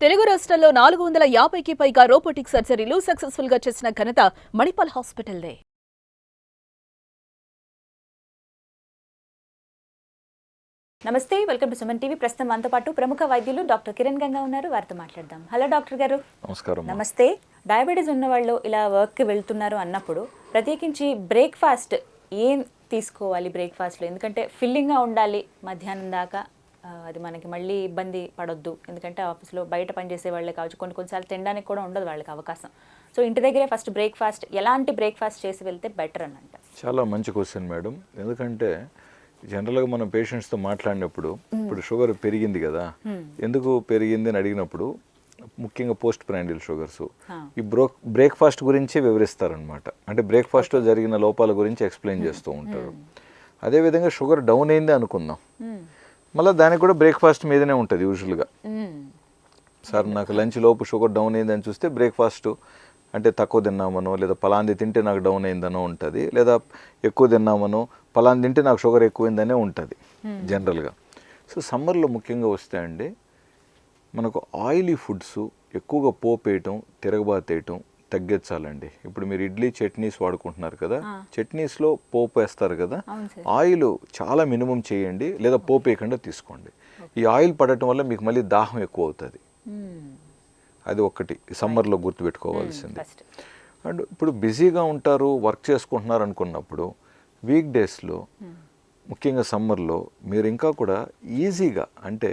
తెలుగు రాష్ట్రాల్లో 450కి పైగా రోబోటిక్ సర్జరీలు సక్సెస్ఫుల్ గా చేసిన ఘనత మణిపాల్ హాస్పిటల్దే. నమస్తే, వెల్కమ్ టు సుమన్ టీవీ. ప్రస్తుతం మనతో పాటు ప్రముఖ వైద్యులు డాక్టర్ కిరణ్ గంగా ఉన్నారు. వారితో మాట్లాడదాం. హలో డాక్టర్ గారు. నమస్కారం. నమస్తే. డయాబెటీస్ ఉన్న వాళ్ళు ఇలా వర్క్కి వెళ్తున్నారు అన్నప్పుడు ప్రత్యేకించి బ్రేక్ఫాస్ట్ ఏం తీసుకోవాలి బ్రేక్ఫాస్ట్లో? ఎందుకంటే ఫిల్లింగ్గా ఉండాలి మధ్యాహ్నం దాకా, అది మనకి మళ్ళీ ఇబ్బంది పడొద్దు. ఎందుకంటే ఆఫీస్లో బయట పనిచేసే వాళ్ళే కావచ్చు, కొన్నిసార్లు తినడానికి కూడా ఉండదు వాళ్ళకి అవకాశం. సో ఇంటి దగ్గరే ఫస్ట్ బ్రేక్ఫాస్ట్ ఎలాంటి బ్రేక్ఫాస్ట్ చేసి వెళ్తే బెటర్ అని అంట? చాలా మంచి క్వశ్చన్ మేడం. ఎందుకంటే జనరల్గా మనం పేషెంట్స్తో మాట్లాడినప్పుడు ఇప్పుడు షుగర్ పెరిగింది కదా, ఎందుకు పెరిగింది అని అడిగినప్పుడు ముఖ్యంగా పోస్ట్ ప్రాండిల్ షుగర్స్ ఈ బ్రేక్ఫాస్ట్ గురించి వివరిస్తారనమాట. అంటే బ్రేక్ఫాస్ట్లో జరిగిన లోపాల గురించి ఎక్స్ప్లెయిన్ చేస్తూ ఉంటారు. అదేవిధంగా షుగర్ డౌన్ అయింది అనుకుందాం, మళ్ళీ దానికి కూడా బ్రేక్ఫాస్ట్ మీదనే ఉంటుంది యూజువల్గా. సార్ నాకు లంచ్ లోపు షుగర్ డౌన్ అయిందని చూస్తే బ్రేక్ఫాస్ట్ అంటే తక్కువ తిన్నామనో, లేదా పలాంది తింటే నాకు డౌన్ అయిందనో ఉంటుంది, లేదా ఎక్కువ తిన్నామనో పలాంది తింటే నాకు షుగర్ ఎక్కువైందనే ఉంటుంది జనరల్గా. సో సమ్మర్లో ముఖ్యంగా వస్తే అండి మనకు ఆయిలీ ఫుడ్స్ ఎక్కువగా పోపేయటం, తిరగబాతేయటం తగ్గించాలండి. ఇప్పుడు మీరు ఇడ్లీ చట్నీస్ వాడుకుంటున్నారు కదా, చట్నీస్లో పోపు వేస్తారు కదా, ఆయిల్ చాలా మినిమం చేయండి, లేదా పోపు వేయకుండా తీసుకోండి. ఈ ఆయిల్ పడటం వల్ల మీకు మళ్ళీ దాహం ఎక్కువ అవుతుంది. అది ఒకటి సమ్మర్లో గుర్తుపెట్టుకోవాల్సింది. అండ్ ఇప్పుడు బిజీగా ఉంటారు, వర్క్ చేసుకుంటున్నారు అనుకున్నప్పుడు వీక్ డేస్లో ముఖ్యంగా సమ్మర్లో మీరు ఇంకా కూడా ఈజీగా, అంటే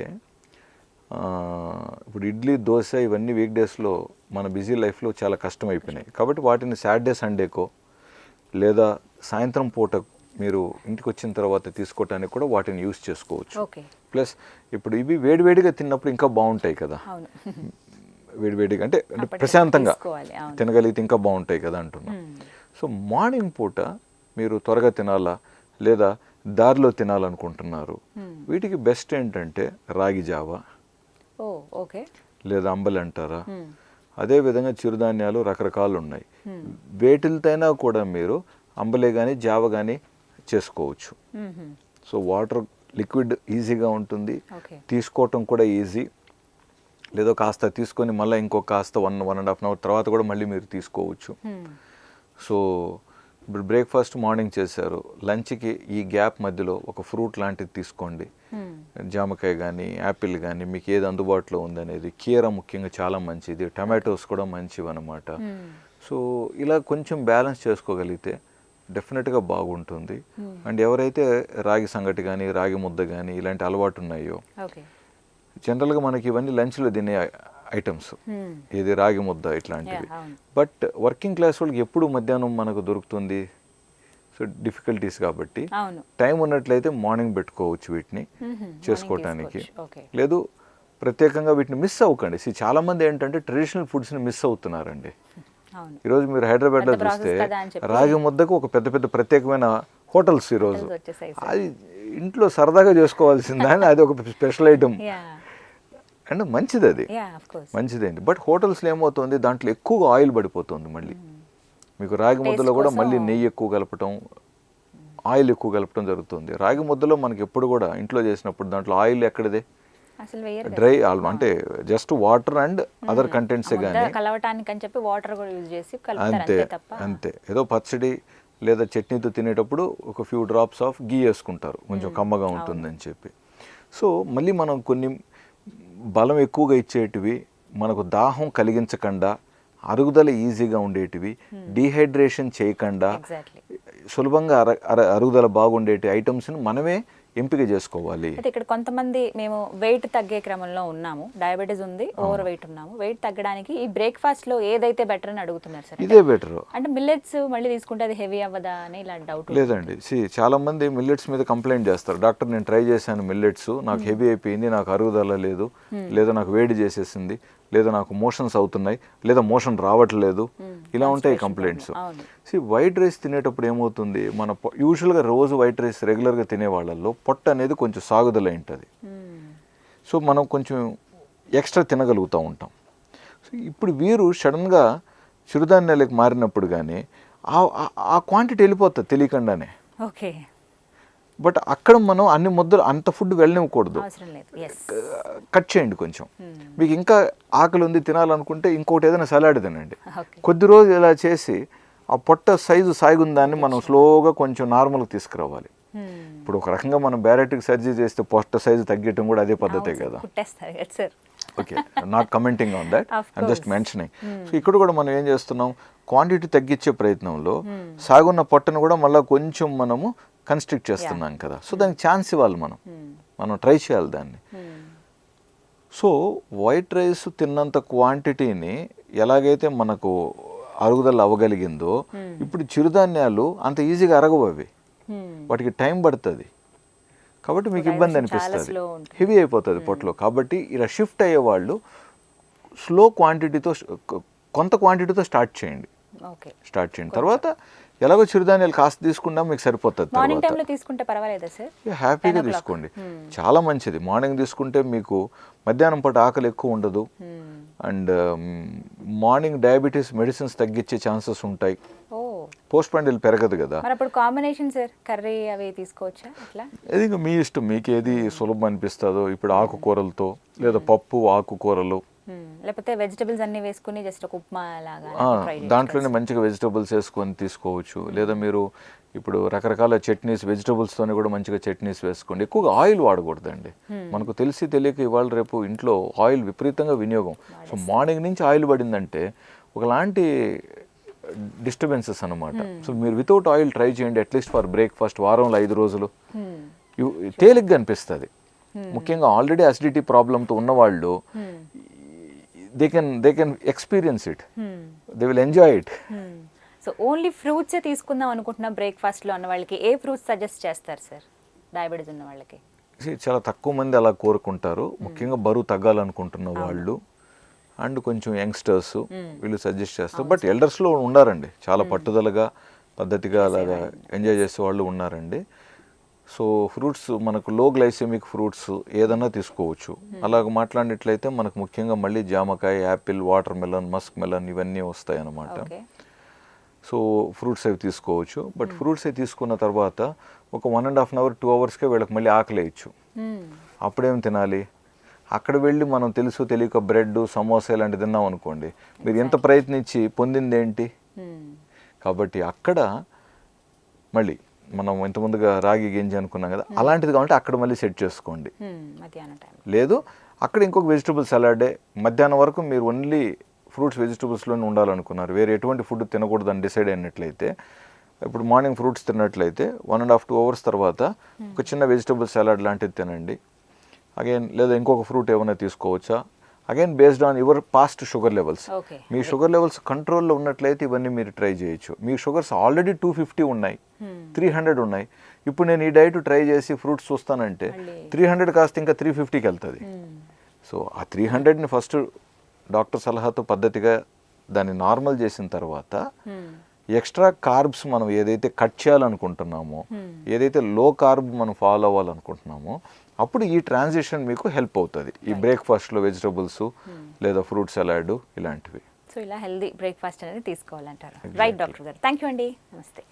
ఇప్పుడు ఇడ్లీ దోశ ఇవన్నీ వీక్ డేస్లో మన బిజీ లైఫ్లో చాలా కష్టమైపోయినాయి. కాబట్టి వాటిని సాటర్డే సండేకో లేదా సాయంత్రం పూట మీరు ఇంటికి వచ్చిన తర్వాత తీసుకోవటానికి కూడా వాటిని యూస్ చేసుకోవచ్చు. ప్లస్ ఇప్పుడు ఇవి వేడివేడిగా తిన్నప్పుడు ఇంకా బాగుంటాయి కదా, వేడివేడిగా అంటే ప్రశాంతంగా తినగలిగితే ఇంకా బాగుంటాయి కదా అంటున్నాం. సో మార్నింగ్ పూట మీరు త్వరగా తినాలా లేదా దారిలో తినాలనుకుంటున్నారు, వీటికి బెస్ట్ ఏంటంటే రాగి జావా లేదా అంబలి అంటారా, అదేవిధంగా చిరుధాన్యాలు రకరకాలు ఉన్నాయి. వేటిలతైనా కూడా మీరు అంబలే కానీ జావ కానీ చేసుకోవచ్చు. సో వాటర్ లిక్విడ్ ఈజీగా ఉంటుంది, తీసుకోవటం కూడా ఈజీ. లేదో కాస్త తీసుకొని మళ్ళీ ఇంకొక కాస్త 1.5 అవర్ తర్వాత కూడా మళ్ళీ మీరు తీసుకోవచ్చు. సో ఇప్పుడు బ్రేక్ఫాస్ట్ మార్నింగ్ చేశారు, లంచ్కి ఈ గ్యాప్ మధ్యలో ఒక ఫ్రూట్ లాంటిది తీసుకోండి. జామకాయ కానీ యాపిల్ కానీ మీకు ఏది అందుబాటులో ఉందనేది. కీర ముఖ్యంగా చాలా మంచిది, టమాటోస్ కూడా మంచివి అన్నమాట. సో ఇలా కొంచెం బ్యాలెన్స్ చేసుకోగలిగితే డెఫినెట్గా బాగుంటుంది. అండ్ ఎవరైతే రాగి సంగటి కానీ రాగి ముద్ద కానీ ఇలాంటి అలవాటు ఉన్నాయో, జనరల్గా మనకి ఇవన్నీ లంచ్లో తినే ఐటమ్స్, ఇది రాగి ముద్ద ఇట్లాంటివి. బట్ వర్కింగ్ క్లాస్ వాళ్ళకి ఎప్పుడు మధ్యాహ్నం మనకు దొరుకుతుంది. సో డిఫికల్టీస్ కాబట్టి టైం ఉన్నట్లయితే మార్నింగ్ పెట్టుకోవచ్చు వీటిని చేసుకోవటానికి. లేదు ప్రత్యేకంగా వీటిని మిస్ అవ్వకండి. చాలా మంది ఏంటంటే ట్రెడిషనల్ ఫుడ్స్ని మిస్ అవుతున్నారండి. ఈరోజు మీరు హైదరాబాద్లో చూస్తే రాగి ముద్దకు ఒక పెద్ద పెద్ద ప్రత్యేకమైన హోటల్స్ ఈరోజు. అది ఇంట్లో సరదాగా చేసుకోవాల్సిందా అని అది ఒక స్పెషల్ ఐటమ్ అండ్ మంచిది, అది మంచిదండి. బట్ హోటల్స్లో ఏమవుతుంది, దాంట్లో ఎక్కువగా ఆయిల్ పడిపోతుంది. మళ్ళీ మీకు రాగి ముద్దలో కూడా మళ్ళీ నెయ్యి ఎక్కువ కలపటం, ఆయిల్ ఎక్కువ కలపటం జరుగుతుంది. రాగి ముద్దలో మనకి ఎప్పుడు కూడా ఇంట్లో చేసినప్పుడు దాంట్లో ఆయిల్ ఎక్కడిదే, డ్రై అంటే జస్ట్ వాటర్ అండ్ అదర్ కంటెంట్సే కానీ అంతే అంతే. ఏదో పచ్చడి లేదా చట్నీతో తినేటప్పుడు ఒక ఫ్యూ డ్రాప్స్ ఆఫ్ గీ వేసుకుంటారు, కొంచెం కమ్మగా ఉంటుందని చెప్పి. సో మళ్ళీ మనం కొన్ని బలం ఎక్కువగా ఇచ్చేటివి, మనకు దాహం కలిగించకుండా, అరుగుదల ఈజీగా ఉండేటివి, డీహైడ్రేషన్ చేయకుండా సులభంగా అరుగుదల బాగుండేటి ఐటమ్స్ని మనమే ఎంపిక చేసుకోవాలి. అయితే ఇక్కడ కొంతమంది మేము వెయిట్ తగ్గే క్రమంలో ఉన్నాము, డయాబెటీస్ ఉంది, ఓవర్ వెయిట్ ఉన్నాము, వెయిట్ తగ్గడానికి ఈ బ్రేక్ఫాస్ట్ లో ఏదైతే బెటర్ అని అడుగుతున్నారు సార్. ఇదే బెటర్ అంటే మిల్లెట్స్ మళ్ళీ తీసుకుంటే అది హెవీ అవ్వదా అని ఇలా డౌట్. లేదండి, చాలా మంది మిల్లెట్స్ మీద కంప్లైంట్ చేస్తారు. డాక్టర్ నేను ట్రై చేశాను మిల్లెట్స్, నాకు హెవీ అయిపోయింది, నాకు అరుగుదల లేదు, లేదా నాకు వేడి చేసేసింది, లేదా నాకు మోషన్స్ అవుతున్నాయి, లేదా మోషన్ రావట్లేదు, ఇలా ఉంటాయి కంప్లైంట్స్. వైట్ రైస్ తినేటప్పుడు ఏమవుతుంది, మన యూజువల్గా రోజు వైట్ రైస్ రెగ్యులర్గా తినే వాళ్ళల్లో పొట్ట అనేది కొంచెం సాగుదల ఉంటుంది. సో మనం కొంచెం ఎక్స్ట్రా తినగలుగుతూ ఉంటాం. సో ఇప్పుడు వీరు సడన్గా చిరుధాన్యాలకు మారినప్పుడు కానీ ఆ క్వాంటిటీ వెళ్ళిపోతుంది తెలియకుండానే. బట్ అక్కడ మనం అన్ని ముద్దలు అంత ఫుడ్ వెళ్ళనివ్వకూడదు, అవసరం లేదు. ఎస్. కట్ చేయండి కొంచెం. మీకు ఇంకా ఆకలి ఉంది తినాలనుకుంటే ఇంకోటి ఏదైనా సలాడ్ తినండి. ఓకే. కొద్ది రోజులు ఇలా చేసి ఆ పొట్ట సైజు సాగుందాన్ని మనం స్లోగా కొంచెం నార్మల్గా తీసుకురావాలి. ఇప్పుడు ఒక రకంగా మనం బ్యారెటిక్ సర్జరీ చేస్తే పొట్ట సైజు తగ్గటం కూడా అదే పద్ధతే కదా. కుట్టేస్తారు కదా sir. Okay, not commenting on that, I'm just mentioning. So ఇక్కడ కూడా మనం ఏం చేస్తున్నాం, క్వాంటిటీ తగ్గించే ప్రయత్నంలో సాగున్న పొట్టను కూడా మళ్ళీ కొంచెం మనము కన్స్ట్రిక్ట్ చేస్తున్నాం కదా. సో దానికి ఛాన్స్ ఇవ్వాలి, మనం ట్రై చేయాలి దాన్ని. సో వైట్ రైస్ తిన్నంత క్వాంటిటీని ఎలాగైతే మనకు అరుగుదల అవ్వగలిగిందో ఇప్పుడు చిరుధాన్యాలు అంత ఈజీగా అరగవు, అవి వాటికి టైం పడుతుంది. కాబట్టి మీకు ఇబ్బంది అనిపిస్తుంది, హెవీ అయిపోతుంది పొట్టలో. కాబట్టి ఇలా షిఫ్ట్ అయ్యే వాళ్ళు స్లో క్వాంటిటీతో, కొంత క్వాంటిటీతో స్టార్ట్ చేయండి. తర్వాత ఎలాగో చిరుధాన్యాలు కాస్త తీసుకున్నా మీకు సరిపోతుంది. మార్నింగ్ టైంలో తీసుకుంటే పర్వాలేదా సార్? హ్యాపీగా తీసుకోండి, చాలా మంచిది. మార్నింగ్ తీసుకుంటే మీకు మధ్యాహ్నం పూట ఆకలి ఎక్కువ ఉండదు. అండ్ మార్నింగ్ డయాబెటీస్ మెడిసిన్స్ తగ్గించే ఛాన్సెస్ ఉంటాయి. పోస్ట్ పాండిల్ పెరగదు కదా. మరి అప్పుడు కాంబినేషన్ సార్, కర్రీ అవి తీసుకోవచ్చా అట్లా? ఇది మీ ఇష్టం, మీకు ఏది సులభం అనిపిస్తుందో. ఇప్పుడు ఆకుకూరలతో లేదా పప్పు ఆకుకూరలు, లేకపోతే వెజిటబుల్స్ అన్ని వేసుకుని జస్ట్ ఒక ఉప్మా లాగా దాంట్లోనే మంచిగా వెజిటబుల్స్ వేసుకొని తీసుకోవచ్చు. లేదా మీరు ఇప్పుడు రకరకాల చట్నీస్, వెజిటబుల్స్తోనే కూడా మంచిగా చట్నీస్ వేసుకోండి. ఎక్కువగా ఆయిల్ వాడకూడదండి. మనకు తెలిసి తెలియక ఇవాళ రేపు ఇంట్లో ఆయిల్ విపరీతంగా వినియోగం. సో మార్నింగ్ నుంచి ఆయిల్ పడిందంటే ఒకలాంటి డిస్టర్బెన్సెస్ అనమాట. సో మీరు వితౌట్ ఆయిల్ ట్రై చేయండి, అట్లీస్ట్ ఫర్ బ్రేక్ఫాస్ట్. వారంలో 5 రోజులు తేలిగ్గా అనిపిస్తుంది. ముఖ్యంగా ఆల్రెడీ అసిడిటీ ప్రాబ్లంతో ఉన్నవాళ్ళు they can experience it, they will enjoy it. So only ఫ్రూట్సే తీసుకుందాం అనుకుంటున్నా బ్రేక్ఫాస్ట్లో అన్న వాళ్ళకి ఏ ఫ్రూట్స్ సజెస్ట్ చేస్తారు సార్, డయాబెటీస్ ఉన్న వాళ్ళకి? చాలా తక్కువ మంది అలా కోరుకుంటారు, ముఖ్యంగా బరువు తగ్గాలనుకుంటున్న వాళ్ళు అండ్ కొంచెం యంగ్స్టర్స్, వీళ్ళు సజెస్ట్ చేస్తారు. బట్ ఎల్డర్స్లో ఉన్నారండి చాలా పట్టుదలగా, పద్ధతిగా అలాగా ఎంజాయ్ చేసే వాళ్ళు ఉన్నారండి. సో ఫ్రూట్స్ మనకు లో గ్లైసెమిక్ ఫ్రూట్స్ ఏదన్నా తీసుకోవచ్చు. అలాగ మాట్లాడినట్లయితే మనకు ముఖ్యంగా మళ్ళీ జామకాయ, Apple, water melon, Musk melon ఇవన్నీ వస్తాయి అన్నమాట. సో ఫ్రూట్స్ అవి తీసుకోవచ్చు. బట్ ఫ్రూట్స్ అవి తీసుకున్న తర్వాత ఒక 1.5 hours 2 hours వీళ్ళకి మళ్ళీ ఆకలి వేయచ్చు. అప్పుడేం తినాలి, అక్కడ వెళ్ళి మనం తెలుసు తెలియక బ్రెడ్, సమోసా ఇలాంటివి తిన్నాం అనుకోండి, మీరు ఎంత ప్రయత్నించి పొందింది ఏంటి? కాబట్టి అక్కడ మళ్ళీ మనం ఇంతకుముందుగా రాగి గింజ అనుకున్నాం కదా, అలాంటిది కావాలంటే అక్కడ మళ్ళీ సెట్ చేసుకోండి. లేదు అక్కడ ఇంకొక వెజిటబుల్ సలాడే, మధ్యాహ్నం వరకు మీరు ఓన్లీ ఫ్రూట్స్ వెజిటబుల్స్లోనే ఉండాలనుకున్నారు, వేరే ఎటువంటి ఫుడ్ తినకూడదని డిసైడ్ అయినట్లయితే, ఇప్పుడు మార్నింగ్ ఫ్రూట్స్ తిన్నట్లయితే 1.5 2 hours తర్వాత ఒక చిన్న వెజిటబుల్ సలాడ్ లాంటిది తినండి. అగైన్ లేదా ఇంకొక ఫ్రూట్ ఏమైనా తీసుకోవచ్చా, again based on your past sugar levels. Me sugar levels కంట్రోల్లో ఉన్నట్లయితే ఇవన్నీ మీరు ట్రై చేయొచ్చు. మీ షుగర్స్ ఆల్రెడీ 250 ఉన్నాయి, 300 ఉన్నాయి. ఇప్పుడు నేను ఈ డైట్ ట్రై చేసి ఫ్రూట్స్ చూస్తానంటే 300 కాస్త ఇంకా 350కి వెళ్తుంది. సో ఆ 300ని ఫస్ట్ డాక్టర్ సలహాతో పద్ధతిగా దాన్ని నార్మల్ చేసిన తర్వాత ఎక్స్ట్రా కార్బ్స్ మనం ఏదైతే కట్ చేయాలనుకుంటున్నామో, ఏదైతే లో కార్బ్ మనం ఫాలో అవ్వాలనుకుంటున్నామో, అప్పుడు ఈ ట్రాన్సిషన్ మీకు హెల్ప్ అవుతుంది. ఈ బ్రేక్ఫాస్ట్లో వెజిటబుల్స్ లేదా ఫ్రూట్ సలాడ్ ఇలాంటివి. సో ఇలా హెల్దీ బ్రేక్ఫాస్ట్ అనేది తీసుకోవాలంటారు. రైట్ డాక్టర్ గారు, థ్యాంక్ యూ అండి, నమస్తే.